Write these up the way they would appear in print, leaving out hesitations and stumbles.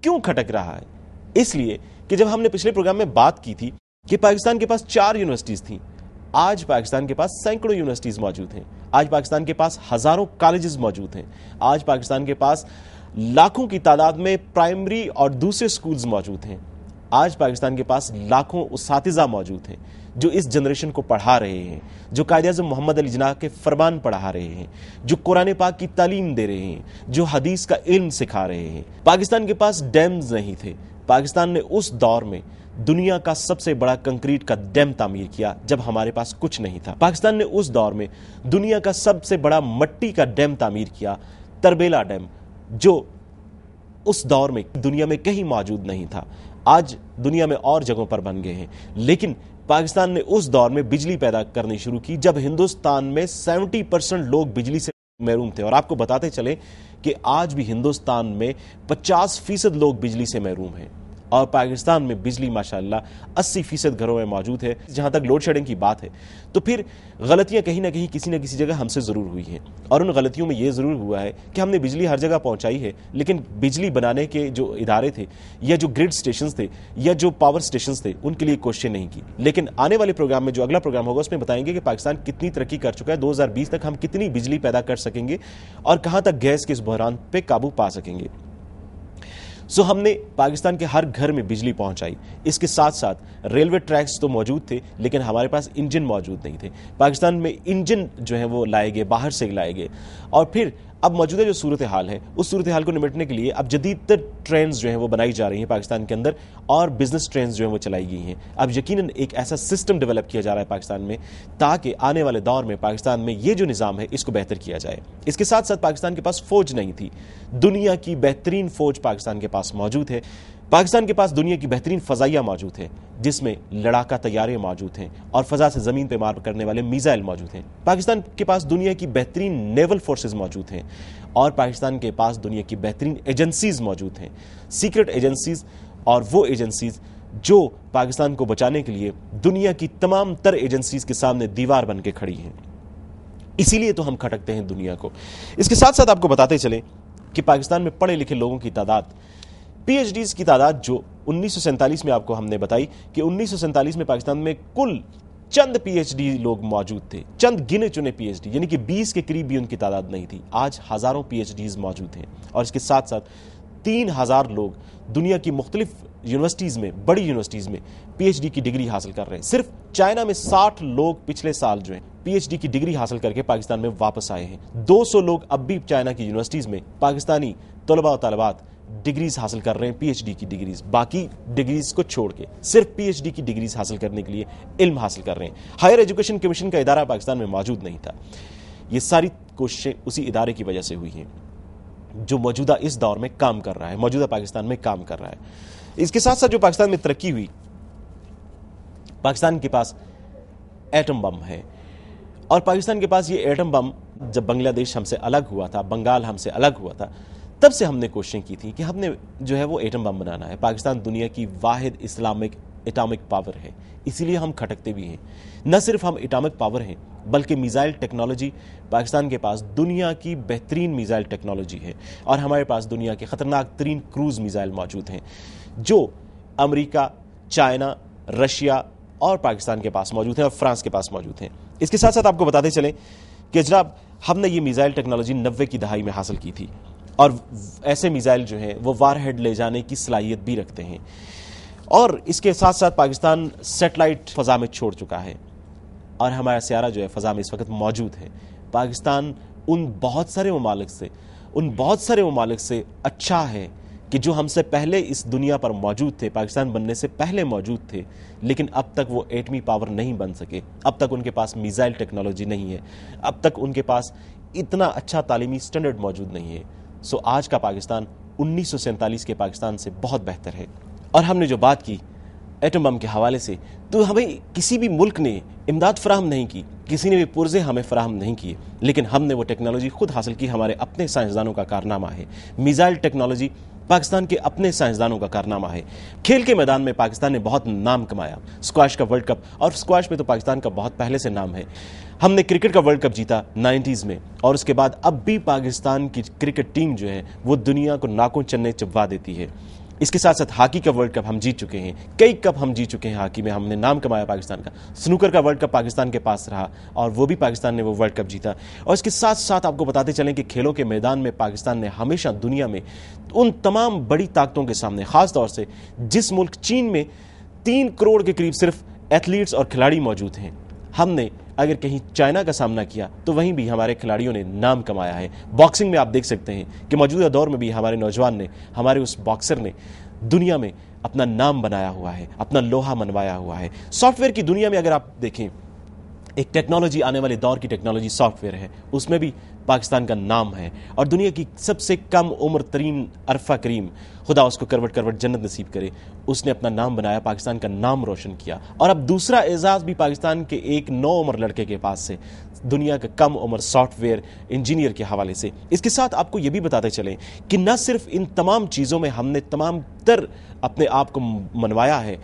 क्यों खटक रहा है? इसलिए कि जब हमने पिछले प्रोग्राम में बात की थी कि पाकिस्तान के पास 4 यूनिवर्सिटीज थी, आज पाकिस्तान के पास सैकड़ों यूनिवर्सिटीज मौजूद हैं। आज पाकिस्तान के पास हजारों कॉलेजेस मौजूद हैं। आज पाकिस्तान के पास लाखों की तादाद में प्राइमरी और दूसरे स्कूल्स मौजूद हैं। आज पाकिस्तान के पास लाखों उस्तातिज़ा मौजूद हैं जो इस जनरेशन को पढ़ा रहे हैं, जो कायद-ए-आज़म मोहम्मद अली जिन्नाह के फरमान पढ़ा रहे हैं, जो कुरान पाक की तालीम दे रहे हैं, जो हदीस का इल्म सिखा रहे हैं। पाकिस्तान के पास डैम्स नहीं थे। पाकिस्तान ने उस दौर में दुनिया का सबसे बड़ा कंक्रीट का डैम तामीर किया जब हमारे पास कुछ नहीं था। पाकिस्तान ने उस दौर में दुनिया का सबसे बड़ा मट्टी का डैम तामीर किया, तरबेला डैम, जो उस दौर में दुनिया में कहीं मौजूद नहीं था। आज दुनिया में और जगहों पर बन गए हैं, लेकिन पाकिस्तान ने उस दौर में बिजली पैदा करनी शुरू की जब हिंदुस्तान में 70% लोग बिजली से महरूम थे। और आपको बताते चले कि आज भी हिंदुस्तान में 50% लोग बिजली से महरूम हैं और पाकिस्तान में बिजली माशाअल्लाह 80% घरों में मौजूद है। जहां तक लोड शेडिंग की बात है तो फिर गलतियां कहीं ना कहीं किसी न किसी जगह हमसे ज़रूर हुई हैं, और उन गलतियों में ये ज़रूर हुआ है कि हमने बिजली हर जगह पहुंचाई है, लेकिन बिजली बनाने के जो इदारे थे या जो ग्रिड स्टेशन थे या जो पावर स्टेशन थे उनके लिए कोशिशें नहीं की। लेकिन आने वाले प्रोग्राम में, जो अगला प्रोग्राम होगा, उसमें बताएंगे कि पाकिस्तान कितनी तरक्की कर चुका है। 2020 तक हम कितनी बिजली पैदा कर सकेंगे और कहां तक गैस के इस बहरान पे काबू पा सकेंगे। सो हमने पाकिस्तान के हर घर में बिजली पहुंचाई। इसके साथ साथ रेलवे ट्रैक्स तो मौजूद थे, लेकिन हमारे पास इंजन मौजूद नहीं थे। पाकिस्तान में इंजन जो है वो लाए गए, बाहर से लाए गए। और फिर अब मौजूदा जो सूरत हाल है, उस सूरत हाल को निपटने के लिए अब जदीद ट्रेन्स जो हैं वो बनाई जा रही हैं पाकिस्तान के अंदर, और बिजनेस ट्रेन्स जो हैं वो चलाई गई हैं। अब यकीनन एक ऐसा सिस्टम डेवलप किया जा रहा है पाकिस्तान में, ताकि आने वाले दौर में पाकिस्तान में ये जो निज़ाम है इसको बेहतर किया जाए। इसके साथ साथ पाकिस्तान के पास फौज नहीं थी। दुनिया की बेहतरीन फौज पाकिस्तान के पास मौजूद है। पाकिस्तान के पास दुनिया की बेहतरीन फजाइया मौजूद है, जिसमें लड़ाका तैयारे मौजूद हैं और फजा से ज़मीन पर मार करने वाले मिसाइल मौजूद हैं। पाकिस्तान के पास दुनिया की बेहतरीन नेवल फोर्सेज मौजूद हैं, और पाकिस्तान के पास दुनिया की बेहतरीन एजेंसीज मौजूद हैं, सीक्रेट एजेंसीज, और वो एजेंसीज जो पाकिस्तान को बचाने के लिए दुनिया की तमाम तर एजेंसीज के सामने दीवार बन के खड़ी हैं। इसीलिए तो हम खटकते हैं दुनिया को। इसके साथ साथ आपको बताते चले कि पाकिस्तान में पढ़े लिखे लोगों की तादाद, पीएचडीज की तादाद जो 1947 में आपको हमने बताई कि 1947 में पाकिस्तान में कुल चंद पीएचडी लोग मौजूद थे, चंद गिने चुने पीएचडी, यानी कि 20 के करीब भी उनकी तादाद नहीं थी। आज हजारों पीएचडीज मौजूद हैं, और इसके साथ साथ 3000 लोग दुनिया की मुख्तलिफ यूनिवर्सिटीज में, बड़ी यूनिवर्सिटीज में पीएचडी की डिग्री हासिल कर रहे हैं। सिर्फ चाइना में 60 लोग पिछले साल जो है पीएचडी की डिग्री हासिल करके पाकिस्तान में वापस आए हैं। 200 लोग अब भी चाइना की यूनिवर्सिटीज में, पाकिस्तानी तलबा और तलबात डिग्रीज हासिल कर रहे हैं, पीएचडी की डिग्रीज, बाकी डिग्रीज को छोड़ के सिर्फ पीएचडी की डिग्रीज हासिल करने के लिए इल्म हासिल कर रहे हैं। हायर एजुकेशन कमीशन का इदारा पाकिस्तान में मौजूद नहीं था। ये सारी कोशिशें उसी इदारे की वजह से हुई हैं जो मौजूदा इस दौर में काम कर रहा है, मौजूदा पाकिस्तान में काम कर रहा है। इसके साथ साथ जो पाकिस्तान में तरक्की हुई, पाकिस्तान के पास एटम बम है, और पाकिस्तान के पास ये एटम बम जब बांग्लादेश हमसे अलग हुआ था, बंगाल हमसे अलग हुआ था, तब से हमने कोशिशें की थी कि हमने जो है वो एटम बम बनाना है। पाकिस्तान दुनिया की वाहिद इस्लामिक एटॉमिक पावर है, इसीलिए हम खटकते भी हैं। न सिर्फ हम एटॉमिक पावर हैं, बल्कि मिसाइल टेक्नोलॉजी, पाकिस्तान के पास दुनिया की बेहतरीन मिसाइल टेक्नोलॉजी है, और हमारे पास दुनिया के खतरनाक तरीन क्रूज मिसाइल मौजूद हैं जो अमेरिका, चाइना, रशिया और पाकिस्तान के पास मौजूद हैं, और फ्रांस के पास मौजूद हैं। इसके साथ साथ आपको बताते चलें कि जनाब हमने ये मिसाइल टेक्नोलॉजी 90 की दहाई में हासिल की थी, और ऐसे मिसाइल जो हैं वो वारहेड ले जाने की सलाहियत भी रखते हैं। और इसके साथ साथ पाकिस्तान सैटेलाइट फ़ज़ा में छोड़ चुका है, और हमारा सियारा जो है फ़ज़ा में इस वक्त मौजूद है। पाकिस्तान उन बहुत सारे ममालिक से अच्छा है कि जो हमसे पहले इस दुनिया पर मौजूद थे, पाकिस्तान बनने से पहले मौजूद थे, लेकिन अब तक वो एटमी पावर नहीं बन सके। अब तक उनके पास मिसाइल टेक्नोलॉजी नहीं है, अब तक उनके पास इतना अच्छा तालीमी स्टैंडर्ड मौजूद नहीं है। सो आज का पाकिस्तान 1947 के पाकिस्तान से बहुत बेहतर है। और हमने जो बात की एटम बम के हवाले से, तो हमें किसी भी मुल्क ने इमदाद फराहम नहीं की, किसी ने भी पुर्जे हमें फराहम नहीं किए, लेकिन हमने वो टेक्नोलॉजी खुद हासिल की। हमारे अपने साइंसदानों का कारनामा है। मिसाइल टेक्नोलॉजी पाकिस्तान के अपने साइंसदानों का कारनामा है। खेल के मैदान में पाकिस्तान ने बहुत नाम कमाया, स्क्वाश का वर्ल्ड कप, और स्क्वाश में तो पाकिस्तान का बहुत पहले से नाम है। हमने क्रिकेट का वर्ल्ड कप जीता 90s में, और उसके बाद अब भी पाकिस्तान की क्रिकेट टीम जो है वो दुनिया को नाकों चन्ने चिपवा देती है। اس کے ساتھ ساتھ ہاکی کا ورلڈ کپ ہم جیت چکے ہیں, کئی کپ ہم جیت چکے ہیں ہاکی میں, ہم نے نام کمایا پاکستان کا. سنوکر کا ورلڈ کپ پاکستان کے پاس رہا اور وہ بھی پاکستان نے وہ ورلڈ کپ جیتا. اور اس کے ساتھ ساتھ آپ کو بتاتے چلیں کہ کھیلوں کے میدان میں پاکستان نے ہمیشہ دنیا میں ان تمام بڑی طاقتوں کے سامنے, خاص طور سے جس ملک چین میں 3 کروڑ کے قریب صرف ایتھلیٹس اور کھلاڑی موجود ہیں, ہم نے اگر کہیں چائنا کا سامنا کیا تو وہیں بھی ہمارے کھلاڑیوں نے نام کمایا ہے. باکسنگ میں آپ دیکھ سکتے ہیں کہ موجودہ دور میں بھی ہمارے نوجوان نے, ہمارے اس باکسر نے دنیا میں اپنا نام بنایا ہوا ہے, اپنا لوہا منوایا ہوا ہے. سافٹ ویئر کی دنیا میں اگر آپ دیکھیں, ایک ٹیکنالوجی آنے والے دور کی ٹیکنالوجی سافٹ ویئر ہے, اس میں بھی پاکستان کا نام ہے. اور دنیا کی سب سے کم عمر ترین عرفہ کریم, خدا اس کو کروٹ کروٹ جنت نصیب کرے, اس نے اپنا نام بنایا, پاکستان کا نام روشن کیا. اور اب دوسرا اعزاز بھی پاکستان کے ایک 9 عمر لڑکے کے پاس سے, دنیا کا کم عمر سافٹ ویئر انجینئر کے حوالے سے. اس کے ساتھ آپ کو یہ بھی بتاتے چلیں کہ نہ صرف ان تمام چیزوں میں ہم نے تمام تر اپنے آپ کو منوایا ہے,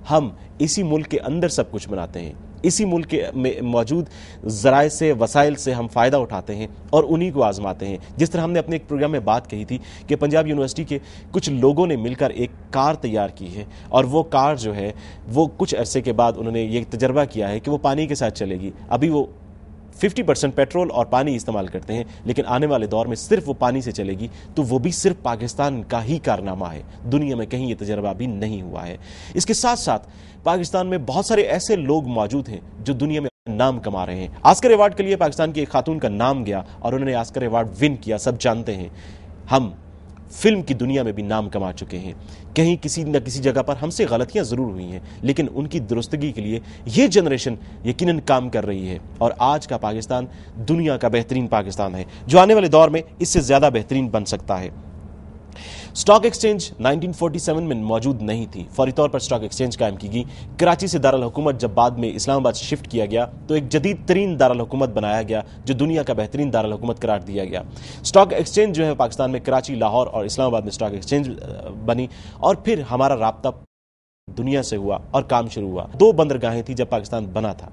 ہم اسی ملک کے اندر سب کچھ بناتے ہیں, اسی ملک میں موجود ذرائع سے, وسائل سے ہم فائدہ اٹھاتے ہیں اور انہی کو آزماتے ہیں. جس طرح ہم نے اپنے ایک پروگرام میں بات کہی تھی کہ پنجاب یونیورسٹی کے کچھ لوگوں نے مل کر ایک کار تیار کی ہے, اور وہ کار جو ہے وہ کچھ عرصے کے بعد انہوں نے یہ تجربہ کیا ہے کہ وہ پانی کے ساتھ چلے گی. ابھی وہ 50% پیٹرول اور پانی استعمال کرتے ہیں, لیکن آنے والے دور میں صرف وہ پانی سے چلے گی, تو وہ بھی صرف پاکستان کا ہی کارنامہ ہے, دنیا میں کہیں یہ تجربہ بھی نہیں ہوا ہے. اس کے ساتھ ساتھ پاکستان میں بہت سارے ایسے لوگ موجود ہیں جو دنیا میں نام کما رہے ہیں. آسکر ایوارڈ کے لیے پاکستان کی ایک خاتون کا نام گیا اور انہوں نے آسکر ایوارڈ ون کیا, سب جانتے ہیں. ہم فلم کی دنیا میں بھی نام کما چکے ہیں. کہیں کسی نہ کسی جگہ پر ہم سے غلطیاں ضرور ہوئی ہیں, لیکن ان کی درستگی کے لیے یہ جنریشن یقیناً کام کر رہی ہے, اور آج کا پاکستان دنیا کا بہترین پاکستان ہے, جو آنے والے دور میں اس سے زیادہ بہترین بن سکتا ہے. سٹاک ایکسچینج 1947 میں موجود نہیں تھی, فوری طور پر سٹاک ایکسچینج قائم کی گئی. کراچی سے دارالحکومت جب بعد میں اسلام آباد سے شفٹ کیا گیا تو ایک جدید ترین دارالحکومت بنایا گیا, جو دنیا کا بہترین دارالحکومت قرار دیا گیا. سٹاک ایکسچینج جو ہے پاکستان میں کراچی, لاہور اور اسلام آباد میں سٹاک ایکسچینج بنی, اور پھر ہمارا رابطہ دنیا سے ہوا اور کام شروع ہوا. 2 بندرگاہیں تھیں جب پاکستان بنا تھا,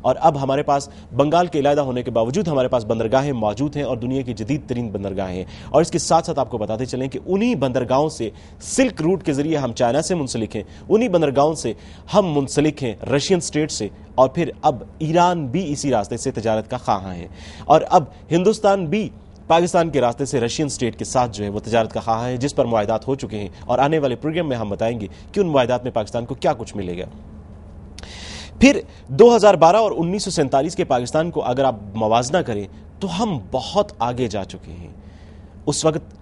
اور اب ہمارے پاس بنگال کے علیحدہ ہونے کے باوجود ہمارے پاس بندرگاہیں موجود ہیں اور دنیا کی جدید ترین بندرگاہیں ہیں. اور اس کے ساتھ ساتھ آپ کو بتاتے چلیں کہ انہی بندرگاہوں سے سلک روٹ کے ذریعے ہم چائنا سے منسلک ہیں, انہی بندرگاہوں سے ہم منسلک ہیں رشین سٹیٹ سے, اور پھر اب ایران بھی اسی راستے سے تجارت کا خواہاں ہے, اور اب ہندوستان بھی پاکستان کے راستے سے رشین سٹیٹ کے ساتھ جو ہے وہ تجارت کا خواہاں ہے, جس پر معاہدات ہو چکے ہیں. اور آنے والے پروگرام میں ہم بتائیں گے کہ ان معاہدات میں پاکستان کو کیا کچھ ملے گا. پھر 2012 اور 1947 کے پاکستان کو اگر آپ موازنہ کریں تو ہم بہت آگے جا چکے ہیں. اس وقت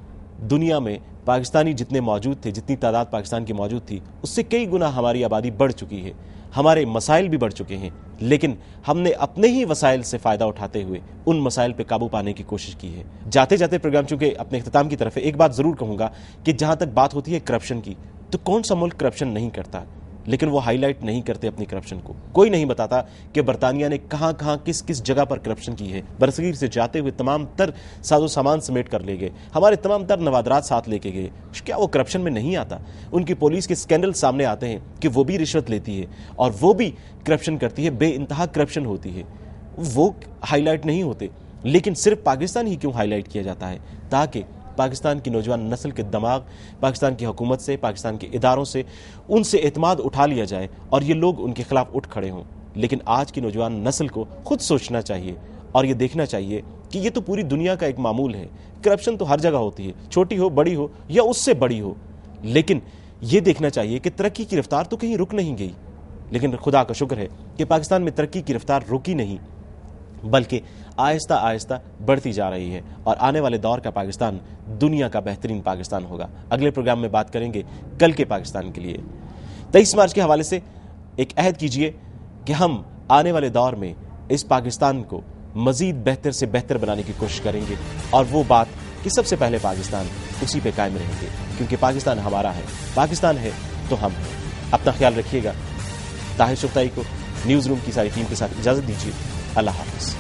دنیا میں پاکستانی جتنے موجود تھے, جتنی تعداد پاکستان کی موجود تھی, اس سے کئی گنا ہماری آبادی بڑھ چکی ہے, ہمارے مسائل بھی بڑھ چکے ہیں, لیکن ہم نے اپنے ہی وسائل سے فائدہ اٹھاتے ہوئے ان مسائل پہ قابو پانے کی کوشش کی ہے. جاتے جاتے پروگرام چونکہ اپنے اختتام کی طرف ہے, ایک بات ضرور کہوں گا کہ جہاں تک بات ہوتی ہے کرپشن کی, تو کون سا ملک کرپشن نہیں کرتا, لیکن وہ ہائی لائٹ نہیں کرتے اپنی کرپشن کو. کوئی نہیں بتاتا کہ برطانیہ نے کہاں کہاں کس کس جگہ پر کرپشن کی ہے. برصغیر سے جاتے ہوئے تمام تر ساز و سامان سمیٹ کر لے گئے, ہمارے تمام تر نوادرات ساتھ لے کے گئے. کیا وہ کرپشن میں نہیں آتا؟ ان کی پولیس کے اسکینڈل سامنے آتے ہیں کہ وہ بھی رشوت لیتی ہے اور وہ بھی کرپشن کرتی ہے, بے انتہا کرپشن ہوتی ہے. وہ ہائی لائٹ نہیں ہوتے, لیکن صرف پاکستان ہی کیوں ہائی لائٹ کیا جاتا ہے؟ تاکہ پاکستان کی نوجوان نسل کے دماغ پاکستان کی حکومت سے, پاکستان کے اداروں سے, ان سے اعتماد اٹھا لیا جائے اور یہ لوگ ان کے خلاف اٹھ کھڑے ہوں. لیکن آج کی نوجوان نسل کو خود سوچنا چاہیے اور یہ دیکھنا چاہیے کہ یہ تو پوری دنیا کا ایک معمول ہے. کرپشن تو ہر جگہ ہوتی ہے, چھوٹی ہو, بڑی ہو یا اس سے بڑی ہو, لیکن یہ دیکھنا چاہیے کہ ترقی کی رفتار تو کہیں رک نہیں گئی. لیکن خدا کا شکر ہے کہ پاکستان میں ترقی کی رفتار رکی نہیں, بلکہ آہستہ آہستہ بڑھتی جا رہی ہے, اور آنے والے دور کا پاکستان دنیا کا بہترین پاکستان ہوگا. اگلے پروگرام میں بات کریں گے کل کے پاکستان کے لیے. 23 مارچ کے حوالے سے ایک عہد کیجئے کہ ہم آنے والے دور میں اس پاکستان کو مزید بہتر سے بہتر بنانے کی کوشش کریں گے, اور وہ بات کہ سب سے پہلے پاکستان, اسی پہ قائم رہیں گے, کیونکہ پاکستان ہمارا ہے, پاکستان ہے تو ہم ہیں. اپنا خیال رکھیے گا. طاہر شفتائی کو نیوز روم کی ساری ٹیم کے ساتھ اجازت دیجیے. اللہ حافظ.